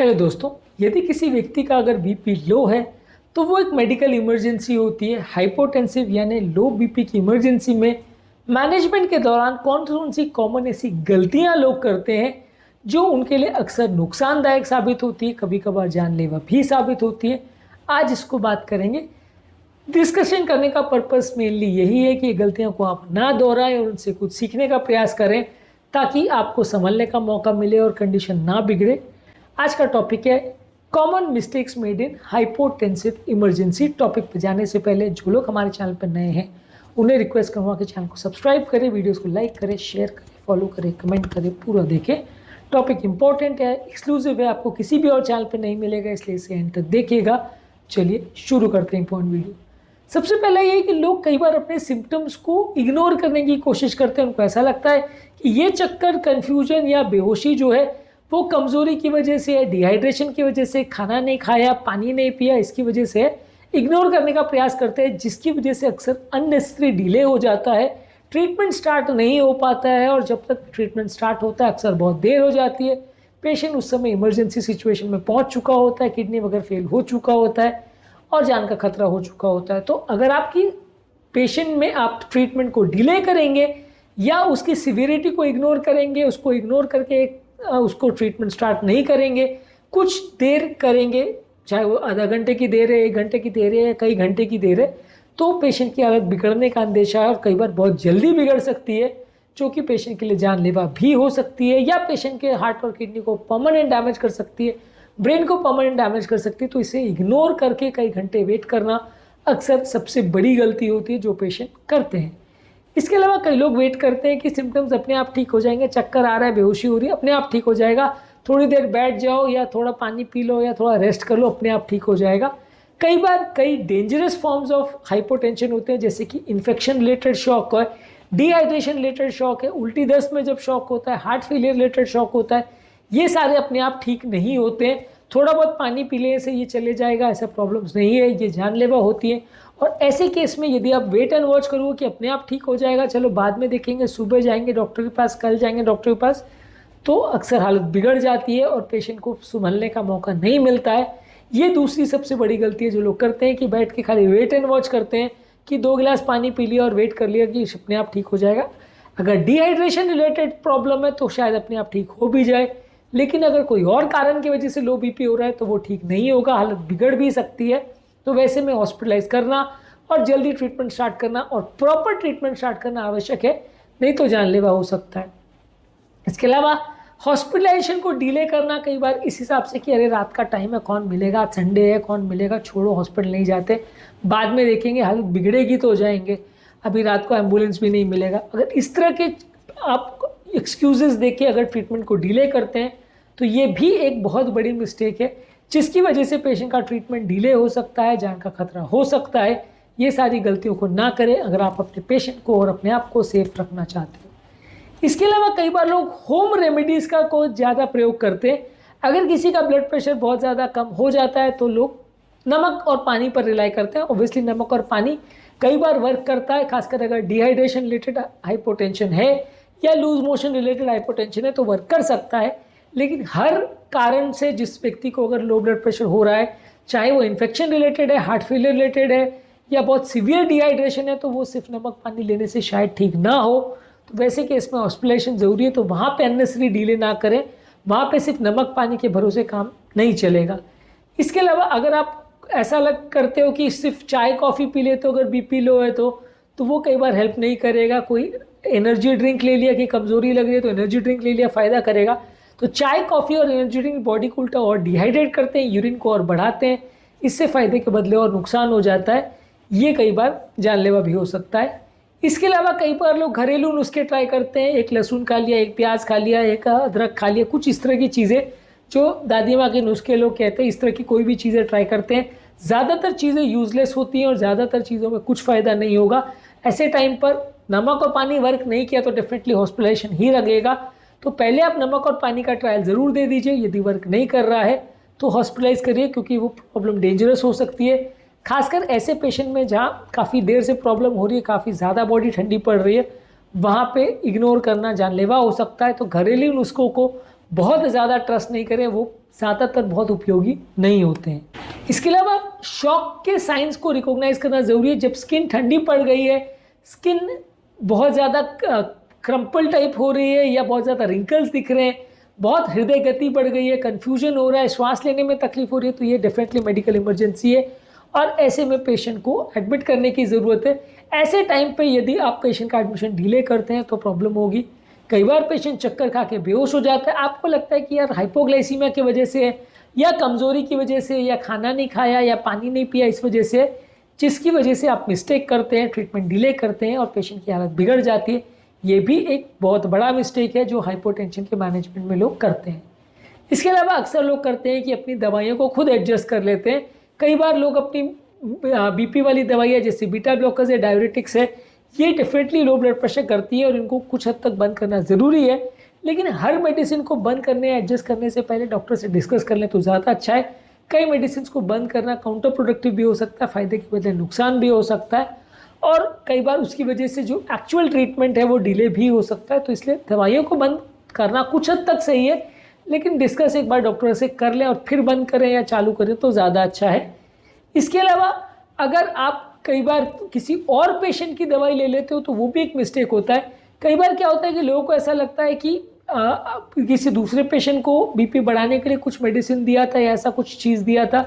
Hello दोस्तों, यदि किसी व्यक्ति का अगर बीपी लो है तो वो एक मेडिकल इमरजेंसी होती है। हाइपोटेंसिव यानी लो बीपी की इमरजेंसी में मैनेजमेंट के दौरान कौन कौन सी कॉमन ऐसी गलतियां लोग करते हैं जो उनके लिए अक्सर नुकसानदायक साबित होती है, कभी कभार जानलेवा भी साबित होती है। आज इसको बात करेंगे। डिस्कशन करने का पर्पस मेनली यही है कि ये गलतियों को आप ना दोहराएं और उनसे कुछ सीखने का प्रयास करें ताकि आपको संभलने का मौका मिले और कंडीशन ना बिगड़े। आज का टॉपिक है common mistakes made in hypotensive emergency. Topic पे जाने से पहले जो लोग हमारे चैनल पर नए हैं उन्हें रिक्वेस्ट करूँगा कि चैनल को सब्सक्राइब करें, वीडियोस को लाइक करें, शेयर करें, फॉलो करें, कमेंट करें, पूरा देखें। टॉपिक इंपॉर्टेंट है, एक्सक्लूसिव है, आपको किसी भी और चैनल पर नहीं मिलेगा, इसलिए इसे एंड तक देखिएगा। चलिए शुरू करते हैं इंपॉर्टेंट वीडियो। सबसे पहला ये है कि लोग कई बार अपने सिम्टम्स को इग्नोर करने की कोशिश करते हैं। उनको ऐसा लगता है कि ये चक्कर, कन्फ्यूजन या बेहोशी जो है वो कमज़ोरी की वजह से है, डिहाइड्रेशन की वजह से, खाना नहीं खाया, पानी नहीं पिया, इसकी वजह से इग्नोर करने का प्रयास करते हैं, जिसकी वजह से अक्सर अननेसेसरी डिले हो जाता है, ट्रीटमेंट स्टार्ट नहीं हो पाता है और जब तक ट्रीटमेंट स्टार्ट होता है अक्सर बहुत देर हो जाती है। पेशेंट उस समय इमरजेंसी सिचुएशन में पहुंच चुका होता है, किडनी वगैरह फेल हो चुका होता है और जान का खतरा हो चुका होता है। तो अगर आपकी पेशेंट में आप ट्रीटमेंट को डिले करेंगे या उसकी सिवियरिटी को इग्नोर करेंगे, उसको इग्नोर करके उसको ट्रीटमेंट स्टार्ट नहीं करेंगे, कुछ देर करेंगे, चाहे वो आधा घंटे की देर है, 1 घंटे की देर है, कई घंटे की देर है, तो पेशेंट की हालत बिगड़ने का अंदेशा है और कई बार बहुत जल्दी बिगड़ सकती है, जो कि पेशेंट के लिए जानलेवा भी हो सकती है या पेशेंट के हार्ट और किडनी को परमानेंट डैमेज कर सकती है, ब्रेन को परमानेंट डैमेज कर सकती है। तो इसे इग्नोर करके कई घंटे वेट करना अक्सर सबसे बड़ी गलती होती है जो पेशेंट करते हैं। इसके अलावा कई लोग वेट करते हैं कि सिम्टम्स अपने आप ठीक हो जाएंगे, चक्कर आ रहा है, बेहोशी हो रही है, अपने आप ठीक हो जाएगा, थोड़ी देर बैठ जाओ या थोड़ा पानी पी लो या थोड़ा रेस्ट कर लो, अपने आप ठीक हो जाएगा। कई बार कई डेंजरस फॉर्म्स ऑफ हाइपोटेंशन होते हैं, जैसे कि इन्फेक्शन रिलेटेड शॉक है, डिहाइड्रेशन रिलेटेड शॉक है, उल्टी दस्त में जब शॉक होता है, हार्ट फेलियर रिलेटेड शॉक होता है, ये सारे अपने आप ठीक नहीं होते हैं। थोड़ा बहुत पानी पी लेने से ये चले जाएगा, ऐसा प्रॉब्लम्स नहीं है, ये जानलेवा होती है। और ऐसे केस में यदि आप वेट एंड वॉच करोगे कि अपने आप ठीक हो जाएगा, चलो बाद में देखेंगे, सुबह जाएंगे डॉक्टर के पास, कल जाएंगे डॉक्टर के पास, तो अक्सर हालत बिगड़ जाती है और पेशेंट को संभलने का मौका नहीं मिलता है। ये दूसरी सबसे बड़ी गलती है जो लोग करते हैं कि बैठ के खाली वेट एंड वॉच करते हैं कि 2 गिलास पानी पी लिया और वेट कर लिया कि अपने आप ठीक हो जाएगा। अगर डिहाइड्रेशन रिलेटेड प्रॉब्लम है तो शायद अपने आप ठीक हो भी जाए, लेकिन अगर कोई और कारण की वजह से लो बीपी हो रहा है तो वो ठीक नहीं होगा, हालत बिगड़ भी सकती है। तो वैसे में हॉस्पिटलाइज करना और जल्दी ट्रीटमेंट स्टार्ट करना और प्रॉपर ट्रीटमेंट स्टार्ट करना आवश्यक है, नहीं तो जानलेवा हो सकता है। इसके अलावा हॉस्पिटलाइजेशन को डिले करना कई बार इस हिसाब से कि अरे रात का टाइम है, कौन मिलेगा, संडे है, कौन मिलेगा, छोड़ो हॉस्पिटल नहीं जाते, बाद में देखेंगे, हालत बिगड़ेगी तो जाएंगे, अभी रात को एम्बुलेंस भी नहीं मिलेगा। अगर इस तरह के आप एक्सक्यूजेस देके अगर ट्रीटमेंट को डिले करते हैं तो ये भी एक बहुत बड़ी मिस्टेक है, जिसकी वजह से पेशेंट का ट्रीटमेंट डिले हो सकता है, जान का खतरा हो सकता है। ये सारी गलतियों को ना करें अगर आप अपने पेशेंट को और अपने आप को सेफ रखना चाहते हो। इसके अलावा कई बार लोग होम रेमेडीज़ का को ज़्यादा प्रयोग करते हैं। अगर किसी का ब्लड प्रेशर बहुत ज़्यादा कम हो जाता है तो लोग नमक और पानी पर रिलाई करते हैं। ऑब्वियसली नमक और पानी कई बार वर्क करता है, खासकर अगर डिहाइड्रेशन रिलेटेड हाइपोटेंशन है या लूज मोशन रिलेटेड हाइपोटेंशन है तो वर्क कर सकता है। लेकिन हर कारण से जिस व्यक्ति को अगर लो ब्लड प्रेशर हो रहा है, चाहे वो इन्फेक्शन रिलेटेड है, हार्ट फेलियर रिलेटेड है या बहुत सीवियर डिहाइड्रेशन है, तो वो सिर्फ नमक पानी लेने से शायद ठीक ना हो। तो वैसे केस में हॉस्पिटलाइजेशन ज़रूरी है, तो वहाँ पे अननेसेसरी डिले ना करें, वहाँ पे सिर्फ नमक पानी के भरोसे काम नहीं चलेगा। इसके अलावा अगर आप ऐसा करते हो कि सिर्फ चाय कॉफ़ी पी लेते हो अगर बीपी लो है तो वो कई बार हेल्प नहीं करेगा। कोई एनर्जी ड्रिंक ले लिया कि कमज़ोरी लग रही है तो एनर्जी ड्रिंक ले लिया, फ़ायदा करेगा। तो चाय कॉफ़ी और एनर्जी ड्रिंक बॉडी को उल्टा और डिहाइड्रेट करते हैं, यूरिन को और बढ़ाते हैं, इससे फ़ायदे के बदले और नुकसान हो जाता है। ये कई बार जानलेवा भी हो सकता है। इसके अलावा कई बार लोग घरेलू नुस्खे ट्राई करते हैं, एक लहसुन खा लिया, एक प्याज खा लिया, एक अदरक खा लिया, कुछ इस तरह की चीज़ें जो दादी माँ के नुस्खे लोग कहते हैं, इस तरह की कोई भी चीज़ें ट्राई करते हैं। ज़्यादातर चीज़ें यूजलेस होती हैं और ज़्यादातर चीज़ों में कुछ फ़ायदा नहीं होगा। ऐसे टाइम पर नमक और पानी वर्क नहीं किया तो डेफिनेटली हॉस्पिटलाइजेशन ही लगेगा। तो पहले आप नमक और पानी का ट्रायल ज़रूर दे दीजिए। यदि वर्क नहीं कर रहा है तो हॉस्पिटलाइज करिए, क्योंकि वो प्रॉब्लम डेंजरस हो सकती है। खासकर ऐसे पेशेंट में जहाँ काफ़ी देर से प्रॉब्लम हो रही है, काफ़ी ज़्यादा बॉडी ठंडी पड़ रही है, वहाँ पे इग्नोर करना जानलेवा हो सकता है। तो घरेलू नुस्खों को बहुत ज़्यादा ट्रस्ट नहीं करें, वो ज़्यादातर बहुत उपयोगी नहीं होते हैं। इसके अलावा शॉक के साइंस को रिकॉग्नाइज करना ज़रूरी है। जब स्किन ठंडी पड़ गई है, स्किन बहुत ज़्यादा क्रम्पल टाइप हो रही है या बहुत ज़्यादा रिंकल्स दिख रहे हैं, बहुत हृदय गति बढ़ गई है, कन्फ्यूजन हो रहा है, श्वास लेने में तकलीफ हो रही है, तो ये डेफिनेटली मेडिकल इमरजेंसी है और ऐसे में पेशेंट को एडमिट करने की ज़रूरत है। ऐसे टाइम पे यदि आप पेशेंट का एडमिशन डिले करते हैं तो प्रॉब्लम होगी। कई बार पेशेंट चक्कर खा के बेहोश हो जाता है, आपको लगता है कि यार हाइपोग्लाइसीमिया की वजह से है या कमज़ोरी की वजह से या खाना नहीं खाया या पानी नहीं पिया इस वजह से, जिसकी वजह से आप मिस्टेक करते हैं, ट्रीटमेंट डिले करते हैं और पेशेंट की हालत बिगड़ जाती है। ये भी एक बहुत बड़ा मिस्टेक है जो हाइपोटेंशन के मैनेजमेंट में लोग करते हैं। इसके अलावा अक्सर लोग करते हैं कि अपनी दवाइयों को खुद एडजस्ट कर लेते हैं। कई बार लोग अपनी बीपी वाली दवाइयाँ जैसे बीटा ब्लॉकर्स है, डायरेटिक्स है, ये डेफिनेटली लो ब्लड प्रेशर करती है और इनको कुछ हद तक बंद करना ज़रूरी है, लेकिन हर मेडिसिन को बंद करने या एडजस्ट करने से पहले डॉक्टर से डिस्कस कर लें तो ज़्यादा अच्छा है। कई मेडिसिन को बंद करना काउंटर प्रोडक्टिव भी हो सकता है, फ़ायदे की बजाय नुकसान भी हो सकता है और कई बार उसकी वजह से जो एक्चुअल ट्रीटमेंट है वो डिले भी हो सकता है। तो इसलिए दवाइयों को बंद करना कुछ हद तक सही है, लेकिन डिस्कस एक बार डॉक्टर से कर लें और फिर बंद करें या चालू करें तो ज़्यादा अच्छा है। इसके अलावा अगर आप कई बार किसी और पेशेंट की दवाई ले लेते हो तो वो भी एक मिस्टेक होता है। कई बार क्या होता है कि लोगों को ऐसा लगता है कि किसी दूसरे पेशेंट को बीपी बढ़ाने के लिए कुछ मेडिसिन दिया था या ऐसा कुछ चीज़ दिया था,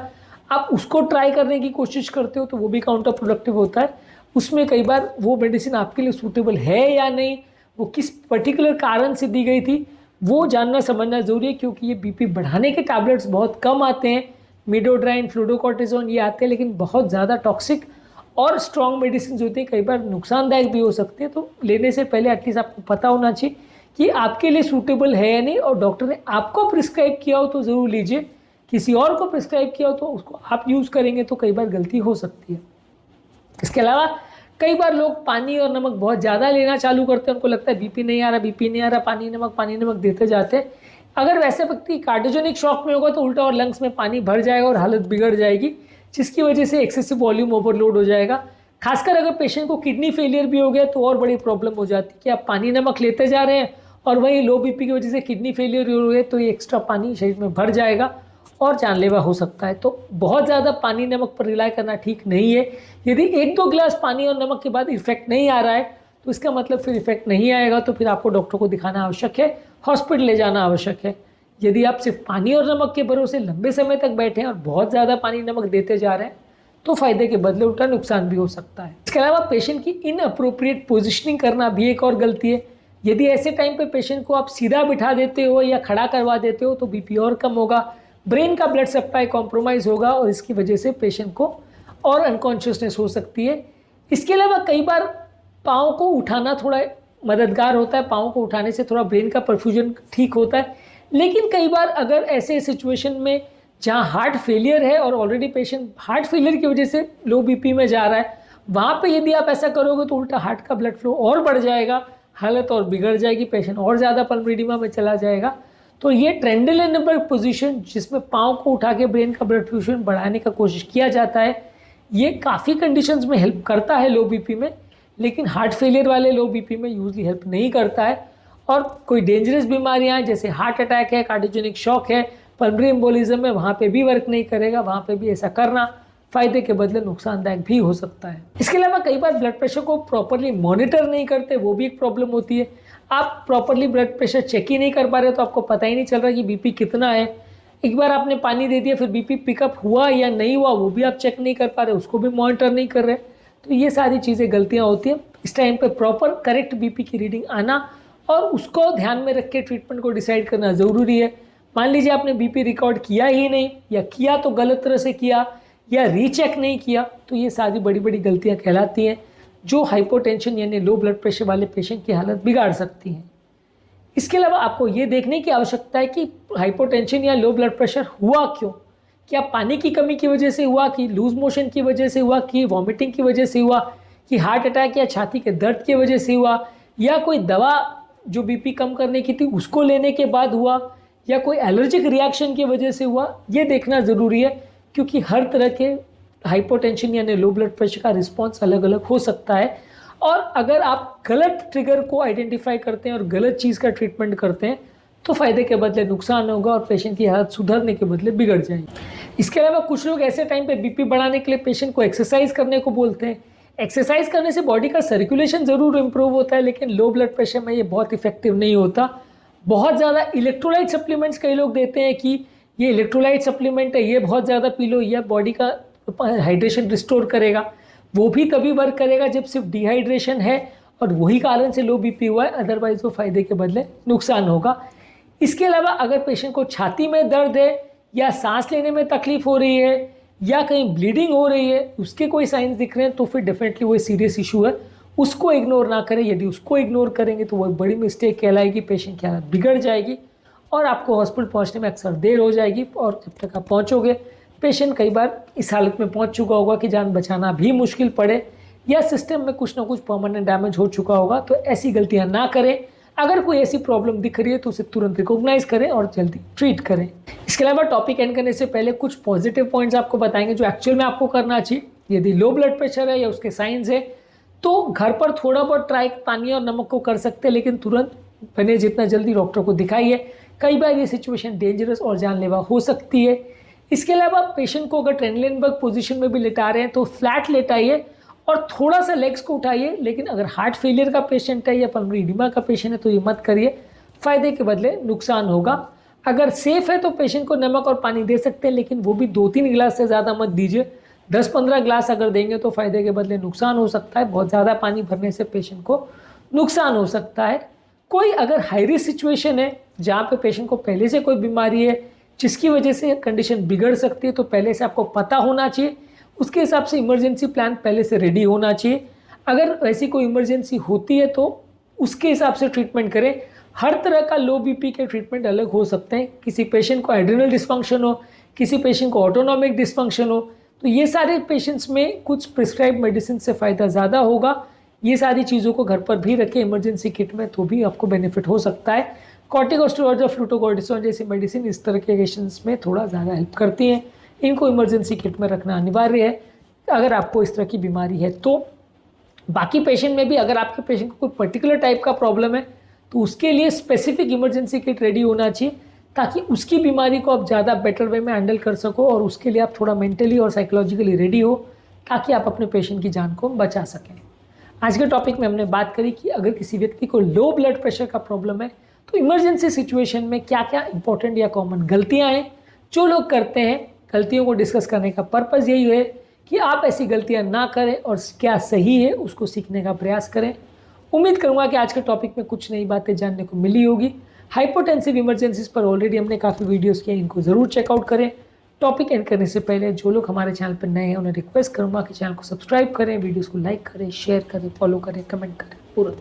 आप उसको ट्राई करने की कोशिश करते हो तो वो भी काउंटर प्रोडक्टिव होता है। उसमें कई बार वो मेडिसिन आपके लिए सूटेबल है या नहीं, वो किस पर्टिकुलर कारण से दी गई थी, वो जानना समझना ज़रूरी है, क्योंकि ये बीपी बढ़ाने के टैबलेट्स बहुत कम आते हैं। मिडोड्राइन, फ्लूडोकॉर्टिजोन ये आते हैं, लेकिन बहुत ज़्यादा टॉक्सिक और स्ट्रॉन्ग मेडिसिन होती है, कई बार नुकसानदायक भी हो सकते हैं। तो लेने से पहले एटलीस्ट आपको पता होना चाहिए कि आपके लिए सूटेबल है या नहीं, और डॉक्टर ने आपको प्रिस्क्राइब किया हो तो ज़रूर लीजिए, किसी और को प्रिस्क्राइब किया हो तो उसको आप यूज़ करेंगे तो कई बार गलती हो सकती है। इसके अलावा कई बार लोग पानी और नमक बहुत ज़्यादा लेना चालू करते हैं, उनको लगता है बीपी नहीं आ रहा, पानी नमक देते जाते हैं। अगर वैसे व्यक्ति कार्डियोजेनिक शॉक में होगा तो उल्टा और लंग्स में पानी भर जाएगा और हालत बिगड़ जाएगी, जिसकी वजह से एक्सेसिव वॉल्यूम ओवरलोड हो जाएगा। खासकर अगर पेशेंट को किडनी फेलियर भी हो गया तो और बड़ी प्रॉब्लम हो जाती है कि आप पानी नमक लेते जा रहे हैं और वहीं लो बीपी की वजह से किडनी फेलियर हो गए तो ये एक्स्ट्रा पानी शरीर में भर जाएगा और जानलेवा हो सकता है। तो बहुत ज़्यादा पानी नमक पर रिलाई करना ठीक नहीं है। यदि 1-2 गिलास पानी और नमक के बाद इफेक्ट नहीं आ रहा है तो इसका मतलब फिर इफेक्ट नहीं आएगा, तो फिर आपको डॉक्टर को दिखाना आवश्यक है, हॉस्पिटल ले जाना आवश्यक है। यदि आप सिर्फ पानी और नमक के भरोसे लंबे समय तक बैठे हैं और बहुत ज़्यादा पानी नमक देते जा रहे हैं तो फ़ायदे के बदले उल्टा नुकसान भी हो सकता है। इसके अलावा पेशेंट की इनअप्रोप्रिएट पोजिशनिंग करना भी एक और गलती है। यदि ऐसे टाइम पे पेशेंट को आप सीधा बिठा देते हो या खड़ा करवा देते हो तो बीपी और कम होगा, ब्रेन का ब्लड सप्लाई कॉम्प्रोमाइज़ होगा और इसकी वजह से पेशेंट को और अनकॉन्शियसनेस हो सकती है। इसके अलावा कई बार पाँव को उठाना थोड़ा मददगार होता है, पाँव को उठाने से थोड़ा ब्रेन का परफ्यूजन ठीक होता है, लेकिन कई बार अगर ऐसे सिचुएशन में जहाँ हार्ट फेलियर है और ऑलरेडी पेशेंट हार्ट फेलियर की वजह से लो बीपी में जा रहा है, वहाँ पे यदि आप ऐसा करोगे तो उल्टा हार्ट का ब्लड फ्लो और बढ़ जाएगा, हालत और बिगड़ जाएगी, पेशेंट और ज़्यादा पल्मोनरी एडिमा में चला जाएगा। तो ये ट्रेंडल पोजीशन जिसमें पाँव को उठा के ब्रेन का ब्लड फ्यूजन बढ़ाने का कोशिश किया जाता है, ये काफ़ी कंडीशंस में हेल्प करता है लो बीपी में, लेकिन हार्ट फेलियर वाले लो बीपी में यूजली हेल्प नहीं करता है। और कोई डेंजरस बीमारियां जैसे हार्ट अटैक है, कार्डियोजेनिक शॉक है, पल्मोनरी एम्बोलिज्म है, वहाँ पे भी वर्क नहीं करेगा, वहाँ पे भी ऐसा करना फ़ायदे के बदले नुकसानदायक भी हो सकता है। इसके अलावा कई बार ब्लड प्रेशर को प्रॉपरली मॉनिटर नहीं करते, वो भी एक प्रॉब्लम होती है। आप प्रॉपरली ब्लड प्रेशर चेक ही नहीं कर पा रहे तो आपको पता ही नहीं चल रहा कि बीपी कितना है। एक बार आपने पानी दे दिया, फिर बीपी पिकअप हुआ या नहीं हुआ वो भी आप चेक नहीं कर पा रहे, उसको भी मॉनिटर नहीं कर रहे। तो ये सारी चीज़ें गलतियाँ होती हैं। इस टाइम पर प्रॉपर करेक्ट बीपी की रीडिंग आना और उसको ध्यान में रख के ट्रीटमेंट को डिसाइड करना ज़रूरी है। मान लीजिए आपने बीपी रिकॉर्ड किया ही नहीं, या किया तो गलत तरह से किया, या रीचेक नहीं किया, तो ये सारी बड़ी बड़ी गलतियाँ कहलाती हैं जो हाइपोटेंशन यानी लो ब्लड प्रेशर वाले पेशेंट की हालत बिगाड़ सकती हैं। इसके अलावा आपको ये देखने की आवश्यकता है कि हाइपोटेंशन या लो ब्लड प्रेशर हुआ क्यों। क्या पानी की कमी की वजह से हुआ, कि लूज मोशन की वजह से हुआ, कि वॉमिटिंग की वजह से हुआ, कि हार्ट अटैक या छाती के दर्द की वजह से हुआ, या कोई दवा जो बीपी कम करने की थी उसको लेने के बाद हुआ, या कोई एलर्जिक रिएक्शन की वजह से हुआ। ये देखना ज़रूरी है, क्योंकि हर तरह के हाइपोटेंशन यानी लो ब्लड प्रेशर का रिस्पॉन्स अलग अलग हो सकता है। और अगर आप गलत ट्रिगर को आइडेंटिफाई करते हैं और गलत चीज़ का ट्रीटमेंट करते हैं तो फ़ायदे के बदले नुकसान होगा और पेशेंट की हालत सुधरने के बदले बिगड़ जाएगी। इसके अलावा कुछ लोग ऐसे टाइम पे बीपी बढ़ाने के लिए पेशेंट को एक्सरसाइज करने को बोलते हैं। एक्सरसाइज करने से बॉडी का सर्कुलेशन ज़रूर इम्प्रूव होता है, लेकिन लो ब्लड प्रेशर में ये बहुत इफेक्टिव नहीं होता। बहुत ज़्यादा इलेक्ट्रोलाइट सप्लीमेंट्स कई लोग देते हैं कि ये इलेक्ट्रोलाइट सप्लीमेंट है, ये बहुत ज़्यादा पी लो, यह बॉडी का हाइड्रेशन रिस्टोर करेगा। वो भी तभी वर्क करेगा जब सिर्फ डिहाइड्रेशन है और वही कारण से लो बीपी हुआ है, अदरवाइज वो फ़ायदे के बदले नुकसान होगा। इसके अलावा अगर पेशेंट को छाती में दर्द है या सांस लेने में तकलीफ हो रही है या कहीं ब्लीडिंग हो रही है, उसके कोई साइंस दिख रहे हैं, तो फिर डेफिनेटली वो सीरियस इशू है, उसको इग्नोर ना करें। यदि उसको इग्नोर करेंगे तो वो एक बड़ी मिस्टेक कहलाएगी, पेशेंट की हालत बिगड़ जाएगी और आपको हॉस्पिटल पहुंचने में अक्सर देर हो जाएगी। और जब तक आप पहुंचोगे, पेशेंट कई बार इस हालत में पहुंच चुका होगा कि जान बचाना भी मुश्किल पड़े या सिस्टम में कुछ ना कुछ परमानेंट डैमेज हो चुका होगा। तो ऐसी गलतियां ना करें। अगर कोई ऐसी प्रॉब्लम दिख रही है तो उसे तुरंत रिकॉग्नाइज करें और जल्दी ट्रीट करें। इसके अलावा टॉपिक एंड करने से पहले कुछ पॉजिटिव पॉइंट्स आपको बताएंगे जो एक्चुअल में आपको करना चाहिए। यदि लो ब्लड प्रेशर है या उसके साइंस है तो घर पर थोड़ा बहुत ट्राई पानी और नमक को कर सकते हैं, लेकिन तुरंत बने जितना जल्दी डॉक्टर को दिखाइए। कई बार ये सिचुएशन डेंजरस और जानलेवा हो सकती है। इसके अलावा पेशेंट को अगर ट्रेनलेनबर्ग पोजीशन में भी लेटा रहे हैं तो फ्लैट लेटाइए और थोड़ा सा लेग्स को उठाइए। लेकिन अगर हार्ट फेलियर का पेशेंट है या पल्मोनरी एडिमा का पेशेंट है तो ये मत करिए, फ़ायदे के बदले नुकसान होगा। अगर सेफ है तो पेशेंट को नमक और पानी दे सकते हैं, लेकिन वो भी 2-3 गिलास से ज़्यादा मत दीजिए। 10-15 गिलास अगर देंगे तो फ़ायदे के बदले नुकसान हो सकता है। बहुत ज़्यादा पानी भरने से पेशेंट को नुकसान हो सकता है। कोई अगर हाई रिस्क सिचुएशन है जहाँ पे पेशेंट को पहले से कोई बीमारी है जिसकी वजह से कंडीशन बिगड़ सकती है, तो पहले से आपको पता होना चाहिए। उसके हिसाब से इमरजेंसी प्लान पहले से रेडी होना चाहिए। अगर ऐसी कोई इमरजेंसी होती है तो उसके हिसाब से ट्रीटमेंट करें। हर तरह का लो बीपी के ट्रीटमेंट अलग हो सकते हैं। किसी पेशेंट को एड्रिनल डिस्फंक्शन हो, किसी पेशेंट को ऑटोनॉमिक डिस्फंक्शन हो, तो ये सारे पेशेंट्स में कुछ प्रिस्क्राइब मेडिसिन से फ़ायदा ज़्यादा होगा। ये सारी चीज़ों को घर पर भी रखें इमरजेंसी किट में, तो भी आपको बेनिफिट हो सकता है। कॉर्टिकोस्टेरॉइड्स और फ्लूटोकॉर्टिसोन जैसी मेडिसिन इस तरह के केसेस में थोड़ा ज़्यादा हेल्प करती हैं। इनको इमरजेंसी किट में रखना अनिवार्य है अगर आपको इस तरह की बीमारी है। तो बाकी पेशेंट में भी अगर आपके पेशेंट को कोई पर्टिकुलर टाइप का प्रॉब्लम है तो उसके लिए स्पेसिफिक इमरजेंसी किट रेडी होना चाहिए, ताकि उसकी बीमारी को आप ज़्यादा बेटर वे में हैंडल कर सको और उसके लिए आप थोड़ा मेंटली और साइकोलॉजिकली रेडी हो, ताकि आप अपने पेशेंट की जान को बचा सकें। आज के टॉपिक में हमने बात करी कि अगर किसी व्यक्ति को लो ब्लड प्रेशर का प्रॉब्लम है तो इमरजेंसी सिचुएशन में क्या क्या इंपॉर्टेंट या कॉमन गलतियाँ हैं जो लोग करते हैं। गलतियों को डिस्कस करने का पर्पज़ यही है कि आप ऐसी गलतियां ना करें और क्या सही है उसको सीखने का प्रयास करें। उम्मीद करूंगा कि आज के टॉपिक में कुछ नई बातें जानने को मिली होगी। हाइपोटेंसिव इमरजेंसीज पर ऑलरेडी हमने काफ़ी वीडियोस किए, इनको ज़रूर चेकआउट करें। टॉपिक एंड करने से पहले जो लोग हमारे चैनल पर नए हैं उन्हें रिक्वेस्ट करूंगा कि चैनल को सब्सक्राइब करें, वीडियोज़ को लाइक करें, शेयर करें, फॉलो करें, कमेंट करें पूरा।